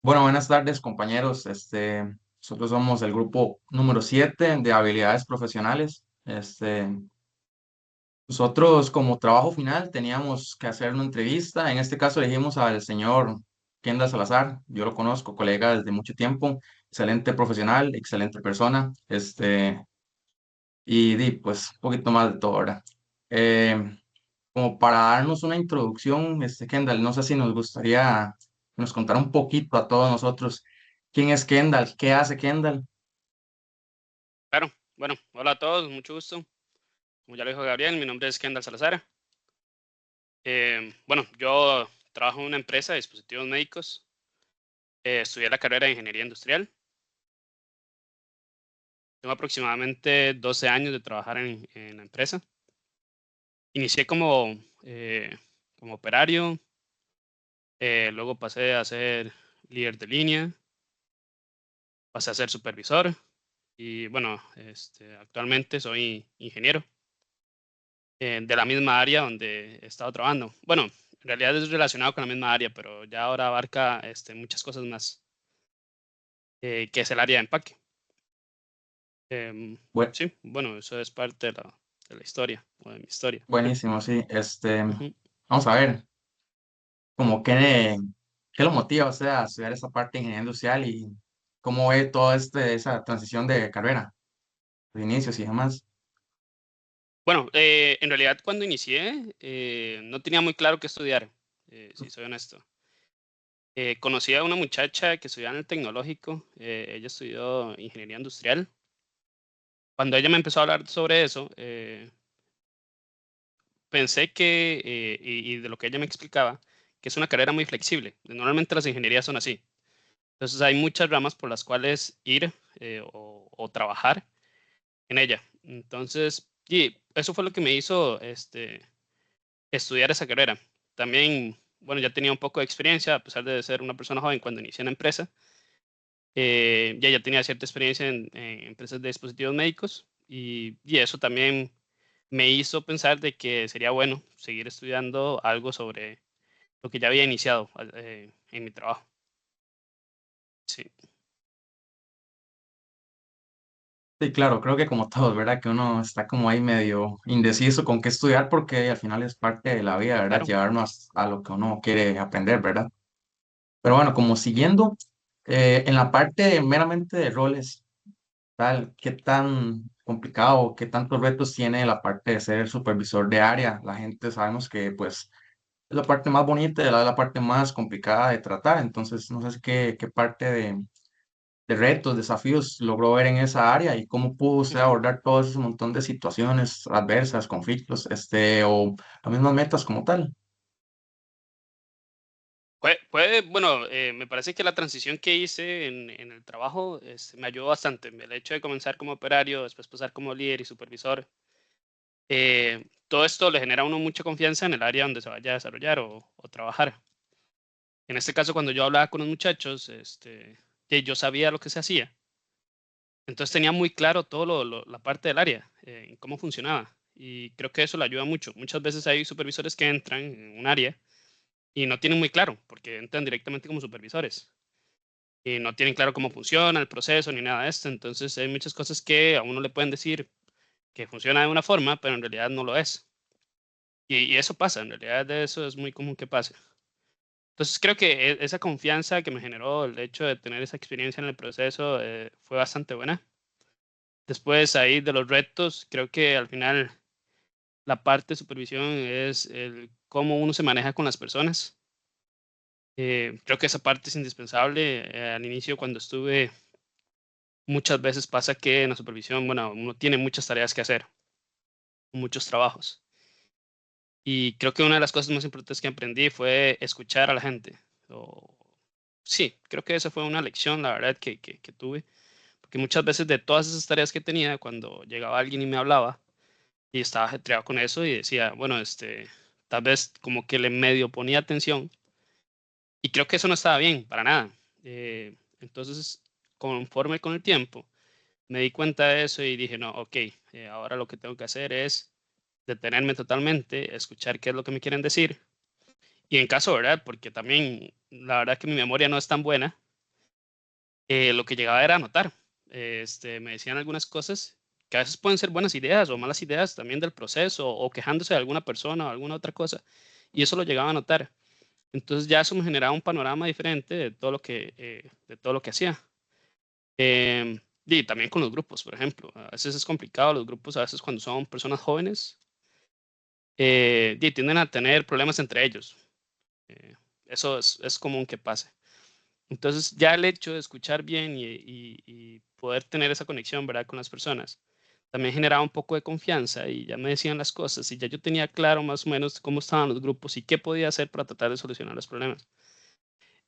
Bueno, buenas tardes, compañeros. Nosotros somos el grupo número 7 de habilidades profesionales. Nosotros como trabajo final teníamos que hacer una entrevista. En este caso elegimos al señor Kendall Salazar. Yo lo conozco, colega desde mucho tiempo, excelente profesional, excelente persona. Pues un poquito más de todo, ¿verdad? Eh, Como para darnos una introducción, Kendall, no sé si nos gustaría que nos contara un poquito a todos nosotros quién es Kendall, qué hace Kendall. Claro, bueno, hola a todos, mucho gusto. Como ya lo dijo Gabriel, mi nombre es Kendall Salazar. Bueno, yo trabajo en una empresa de dispositivos médicos. Estudié la carrera de ingeniería industrial. Tengo aproximadamente 12 años de trabajar en la empresa. Inicié como operario, luego pasé a ser líder de línea, pasé a ser supervisor y bueno, actualmente soy ingeniero de la misma área donde he estado trabajando. Bueno, en realidad es relacionado con la misma área, pero ya ahora abarca muchas cosas más, que es el área de empaque. Em, Bue- sí, bueno, eso es parte de la historia, o de mi historia. Buenísimo, sí. Ujú. Vamos a ver, como qué lo motiva a usted a estudiar esa parte de ingeniería industrial y cómo ve toda esa transición de carrera, de inicios y demás. Bueno, en realidad cuando inicié no tenía muy claro qué estudiar, si soy honesto. Conocí a una muchacha que estudiaba en el tecnológico, ella estudió ingeniería industrial. Cuando ella me empezó a hablar sobre eso, pensé y de lo que ella me explicaba, que es una carrera muy flexible. Normalmente las ingenierías son así. Entonces hay muchas ramas por las cuales ir o trabajar en ella. Entonces, y eso fue lo que me hizo estudiar esa carrera. También, bueno, ya tenía un poco de experiencia, a pesar de ser una persona joven cuando inicié en la empresa. Ya tenía cierta experiencia en empresas de dispositivos médicos y eso también me hizo pensar de que sería bueno seguir estudiando algo sobre lo que ya había iniciado en mi trabajo. Sí, Sí, claro, creo que como todos, ¿verdad? Que uno está como ahí medio indeciso con qué estudiar porque al final es parte de la vida, ¿verdad? claro. Llevarnos a lo que uno quiere aprender, ¿verdad? Pero bueno, como siguiendo en la parte meramente de roles, tal, ¿qué tan complicado, qué tantos retos tiene la parte de ser supervisor de área? La gente sabemos que pues es la parte más bonita y la parte más complicada de tratar, entonces no sé qué parte de retos, desafíos logró ver en esa área y cómo pudo usted Ujú. abordar todo ese montón de situaciones adversas, conflictos, o las mismas metas como tal. Bueno, me parece que la transición que hice en el trabajo me ayudó bastante. El hecho de comenzar como operario, después pasar como líder y supervisor, todo esto le genera a uno mucha confianza en el área donde se vaya a desarrollar o trabajar. En este caso, cuando yo hablaba con los muchachos, que yo sabía lo que se hacía. Entonces tenía muy claro todo la parte del área, en cómo funcionaba. Y creo que eso le ayuda mucho. Muchas veces hay supervisores que entran en un área y no tienen muy claro, porque entran directamente como supervisores. Y no tienen claro cómo funciona el proceso ni nada de esto. Entonces hay muchas cosas que a uno le pueden decir que funciona de una forma, pero en realidad no lo es. Y eso pasa, en realidad de eso es muy común que pase. Entonces creo que esa confianza que me generó el hecho de tener esa experiencia en el proceso fue bastante buena. Después ahí de los retos, creo que al final la parte de supervisión es el cómo uno se maneja con las personas. Creo que esa parte es indispensable. Al inicio, cuando estuve, muchas veces pasa que en la supervisión, bueno, uno tiene muchas tareas que hacer, muchos trabajos. Y creo que una de las cosas más importantes que aprendí fue escuchar a la gente. O- sí, creo que esa fue una lección, la verdad, que tuve. Porque muchas veces de todas esas tareas que tenía, cuando llegaba alguien y me hablaba, y estaba ajetreado con eso y decía, bueno, tal vez como que le medio ponía atención y creo que eso no estaba bien, para nada. Entonces, conforme con el tiempo, me di cuenta de eso y dije, no, ok, ahora lo que tengo que hacer es detenerme totalmente, escuchar qué es lo que me quieren decir y en caso, ¿verdad? Porque también la verdad que mi memoria no es tan buena. lo que llegaba era anotar. Me decían algunas cosas que a veces pueden ser buenas ideas o malas ideas también del proceso o quejándose de alguna persona o alguna otra cosa. Y eso lo llegaba a anotar. Entonces ya eso me generaba un panorama diferente de todo lo que hacía. Y también con los grupos, por ejemplo. A veces es complicado los grupos, a veces cuando son personas jóvenes, tienden a tener problemas entre ellos. Eh, Eso es común que pase. Entonces, ya el hecho de escuchar bien y poder tener esa conexión, ¿verdad?, con las personas, también generaba un poco de confianza y ya me decían las cosas y ya yo tenía claro más o menos cómo estaban los grupos y qué podía hacer para tratar de solucionar los problemas.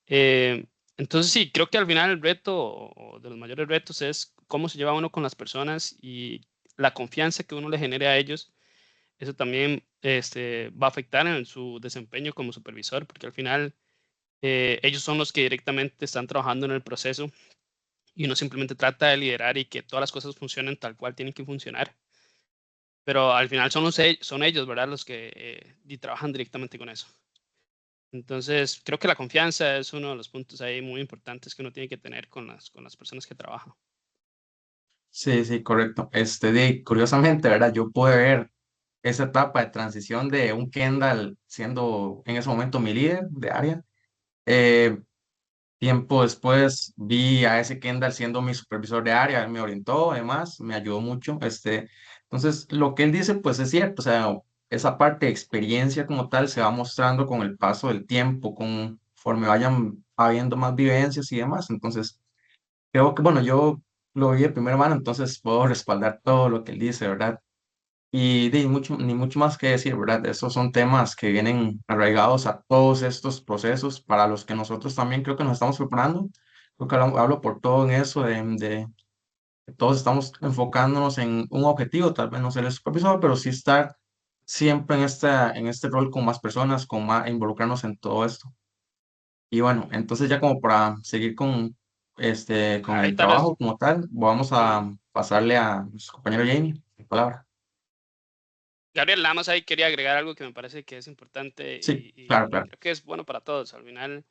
Eh, entonces, sí, creo que al final el reto o de los mayores retos es cómo se lleva uno con las personas y la confianza que uno le genere a ellos. Eso también va a afectar en su desempeño como supervisor, porque al final ellos son los que directamente están trabajando en el proceso y uno simplemente trata de liderar y que todas las cosas funcionen tal cual tienen que funcionar. Pero al final son ellos, ¿verdad? Los que y trabajan directamente con eso. Entonces, creo que la confianza es uno de los puntos ahí muy importantes que uno tiene que tener con las personas que trabaja. Sí, sí, correcto. Curiosamente, ¿verdad? Yo pude ver esa etapa de transición de un Kendall siendo en ese momento mi líder de área. Eh, Tiempo después vi a ese Kendall siendo mi supervisor de área, él me orientó, además, me ayudó mucho. Entonces, lo que él dice, pues es cierto, o sea, esa parte de experiencia como tal se va mostrando con el paso del tiempo, conforme vayan habiendo más vivencias y demás. Entonces, creo que, bueno, yo lo vi de primera mano, entonces puedo respaldar todo lo que él dice, ¿verdad? Y ni mucho más que decir, ¿verdad? Estos son temas que vienen arraigados a todos estos procesos para los que nosotros también creo que nos estamos preparando. Creo que hablo por todo en eso, de que todos estamos enfocándonos en un objetivo, tal vez no ser el supervisor, pero sí estar siempre en este rol con más personas, con más, involucrarnos en todo esto. Y bueno, entonces ya como para seguir con Ahí el tal vez, trabajo como tal, vamos ajá. a pasarle a nuestro compañero Jamie la palabra. Gabriel, nada más ahí quería agregar algo que me parece que es importante Sí, claro, y claro. creo que es bueno para todos. Al final,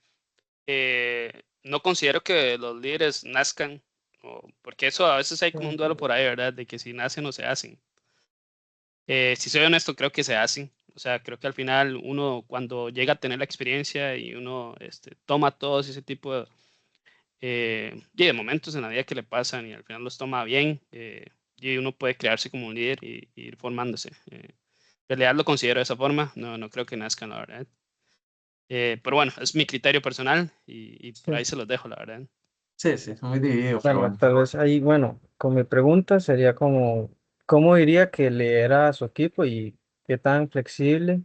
no considero que los líderes nazcan, porque eso a veces hay como un duelo por ahí, ¿verdad? De que si nacen o se hacen. Si soy honesto, creo que se hacen. O sea, creo que al final uno cuando llega a tener la experiencia y uno toma todos ese tipo y de momentos en la vida que le pasan y al final los toma bien, y uno puede crearse como un líder y ir formándose. En realidad lo considero de esa forma, no creo que nazcan, la verdad. Pero bueno, es mi criterio personal y por Sí. ahí se los dejo, la verdad. Sí, sí, muy dividido, pero Bueno, bueno. tal vez ahí, bueno, con mi pregunta sería como, ¿cómo diría que lidera a su equipo y qué tan flexible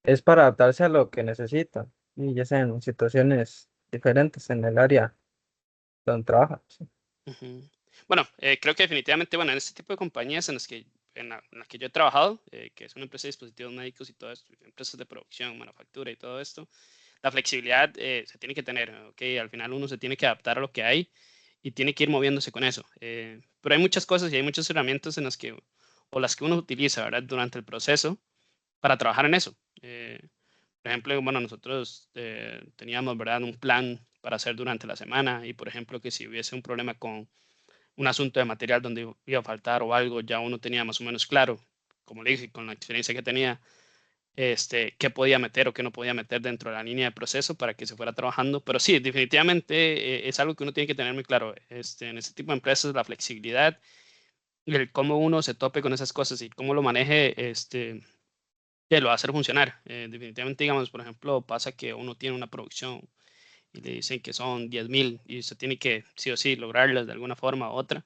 es para adaptarse a lo que necesita? Y ya sea en situaciones diferentes en el área donde trabaja. Sí. Ujú. Bueno, creo que definitivamente, bueno, en este tipo de compañías en la que yo he trabajado, que es una empresa de dispositivos médicos y todo esto, empresas de producción, manufactura y todo esto, la flexibilidad se tiene que tener, ¿ok? Al final uno se tiene que adaptar a lo que hay y tiene que ir moviéndose con eso. Pero hay muchas cosas y hay muchas herramientas o las que uno utiliza, ¿verdad? Durante el proceso para trabajar en eso. Por ejemplo, bueno, nosotros teníamos, ¿verdad? Un plan para hacer durante la semana y, por ejemplo, que si hubiese un problema con un asunto de material donde iba a faltar o algo, ya uno tenía más o menos claro, como le dije, con la experiencia que tenía, qué podía meter o qué no podía meter dentro de la línea de proceso para que se fuera trabajando. Pero sí, definitivamente es algo que uno tiene que tener muy claro. En este tipo de empresas, la flexibilidad y el cómo uno se tope con esas cosas y cómo lo maneje, que lo va a hacer funcionar. Definitivamente, digamos, por ejemplo, pasa que uno tiene una producción y le dicen que son 10.000 y usted tiene que sí o sí lograrlas de alguna forma u otra.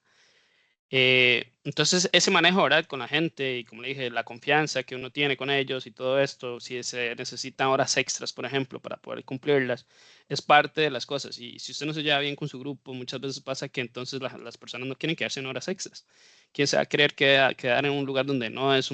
Entonces, ese manejo, ¿verdad? Con la gente y como le dije, la confianza que uno tiene con ellos y todo esto, si se necesitan horas extras, por ejemplo, para poder cumplirlas, es parte de las cosas. Y si usted no se lleva bien con su grupo, muchas veces pasa que entonces las personas no quieren quedarse en horas extras. ¿Quién se va a querer quedar en un lugar donde no es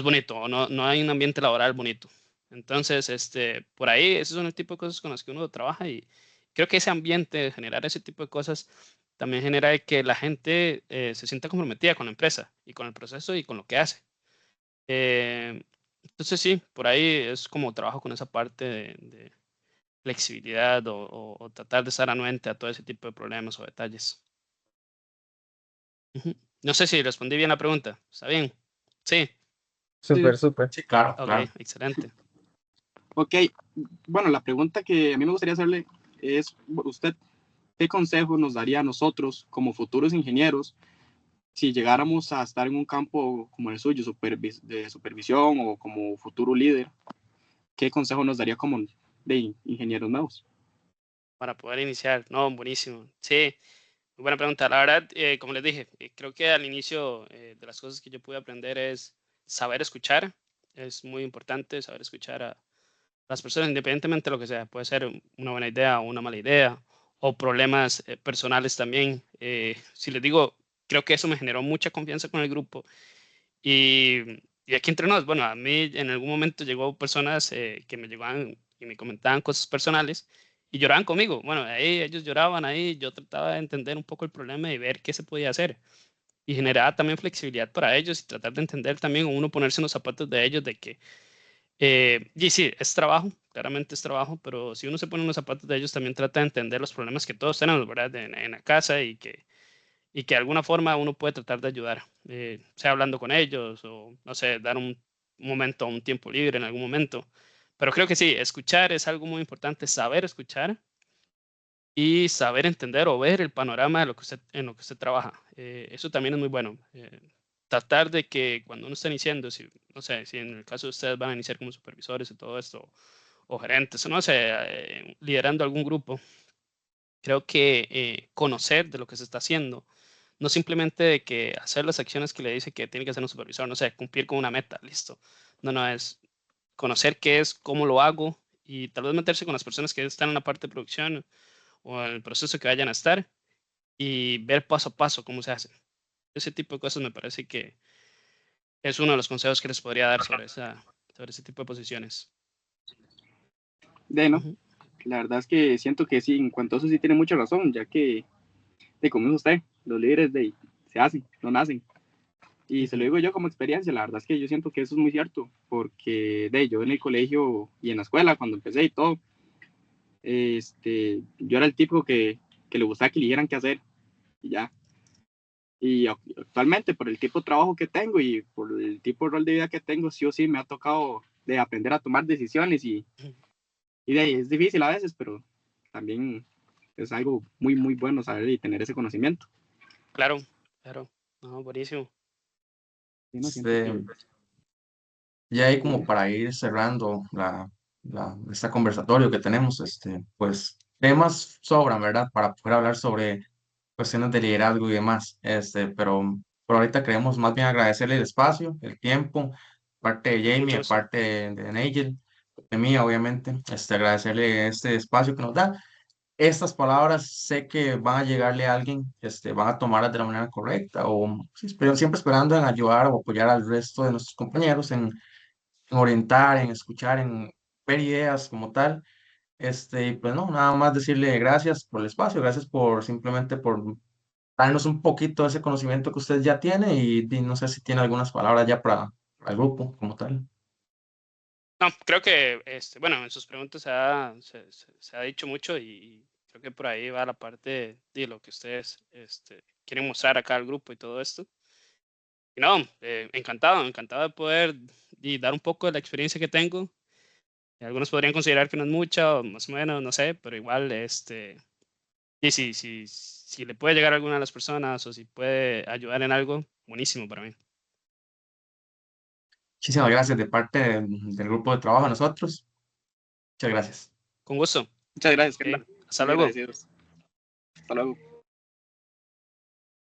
bonito o no hay un ambiente laboral bonito? Entonces, por ahí, esos son el tipo de cosas con las que uno trabaja y creo que ese ambiente, generar ese tipo de cosas, también genera de que la gente se sienta comprometida con la empresa y con el proceso y con lo que hace. Eh, entonces, sí, por ahí es como trabajo con esa parte flexibilidad o tratar de estar anuente a todo ese tipo de problemas o detalles. Ujú. No sé si respondí bien la pregunta. ¿Está bien? Sí. Súper, Sí, súper. Sí, claro, Ok, claro. excelente. ok. Bueno, la pregunta que a mí me gustaría hacerle es, ¿usted qué consejo nos daría a nosotros como futuros ingenieros si llegáramos a estar en un campo como el suyo, de supervisión o como futuro líder? ¿Qué consejo nos daría como de ingenieros nuevos? Para poder iniciar. No, buenísimo. Sí, muy buena pregunta. La verdad, como les dije, creo que al inicio de las cosas que yo pude aprender es saber escuchar. Es muy importante saber escuchar a las personas, independientemente de lo que sea. Puede ser una buena idea o una mala idea, o problemas personales también. Si les digo, creo que eso me generó mucha confianza con el grupo. Y aquí entre nos, bueno, a mí en algún momento llegó personas que me llegaban y me comentaban cosas personales y lloraban conmigo. Bueno, ahí ellos lloraban, ahí yo trataba de entender un poco el problema y ver qué se podía hacer. Y generaba también flexibilidad para ellos y tratar de entender también uno ponerse en los zapatos de ellos de que, y sí, es trabajo, claramente es trabajo, pero si uno se pone en los zapatos de ellos también trata de entender los problemas que todos tenemos, ¿verdad? En la casa y que de alguna forma uno puede tratar de ayudar, sea hablando con ellos o, no sé, dar un momento, un tiempo libre en algún momento. Pero creo que sí, escuchar es algo muy importante, saber escuchar y saber entender o ver el panorama de lo que usted, en lo que usted trabaja. Eso también es muy bueno. Tratar de que cuando uno está iniciando, si, no sé, si en el caso de ustedes van a iniciar como supervisores y todo esto, o gerentes, o no sé, liderando algún grupo, creo que conocer de lo que se está haciendo, no simplemente de que hacer las acciones que le dice que tiene que hacer un supervisor, no sé, cumplir con una meta, listo. No, no, es conocer qué es, cómo lo hago y tal vez meterse con las personas que están en la parte de producción o en el proceso que vayan a estar y ver paso a paso cómo se hace. Ese tipo de cosas me parece que es uno de los consejos que les podría dar sobre ese tipo de posiciones. De no, Ujú. la verdad es que siento que sí, en cuanto a eso sí tiene mucha razón, ya que, como dice usted, los líderes se hacen, no nacen. Y se lo Ujú. digo yo como experiencia, la verdad es que yo siento que eso es muy cierto, porque yo en el colegio y en la escuela, cuando empecé y todo, yo era el tipo que le gustaba que le dijeran qué hacer y ya. Y actualmente, por el tipo de trabajo que tengo y por el tipo de rol de vida que tengo, sí o sí me ha tocado de aprender a tomar decisiones y de ahí es difícil a veces, pero también es algo muy, muy bueno saber y tener ese conocimiento. Claro, claro. No, buenísimo. Sí, no siento Este, que... ya ahí como Dígame. para ir cerrando este conversatorio que tenemos, pues temas sobran, ¿verdad? Para poder hablar sobre cuestiones de liderazgo y demás. Pero por ahorita queremos más bien agradecerle el espacio, el tiempo, parte de Mucho Jamie, de gusto. parte de Nigel, de mí, obviamente, agradecerle este espacio que nos da. Estas palabras sé que van a llegarle a alguien, van a tomarlas de la manera correcta o sí, pero siempre esperando en ayudar o apoyar al resto de nuestros compañeros en orientar, en escuchar, en ver ideas como tal. Y pues no, nada más decirle gracias por el espacio, gracias por simplemente por darnos un poquito de ese conocimiento que usted ya tiene y no sé si tiene algunas palabras ya para el grupo como tal. No, creo que, bueno, en sus preguntas se ha dicho mucho y creo que por ahí va la parte de lo que ustedes quieren mostrar acá al grupo y todo esto. Y no, encantado, encantado de poder y dar un poco de la experiencia que tengo. Algunos podrían considerar que no es mucha o más o menos, no sé, pero igual, y si le puede llegar a alguna de las personas o si puede ayudar en algo, buenísimo para mí. Muchísimas gracias de parte del grupo de trabajo a nosotros. Muchas gracias. Con gusto. Muchas gracias, Ok, Carla. hasta Muy luego. agradecidos. Hasta luego.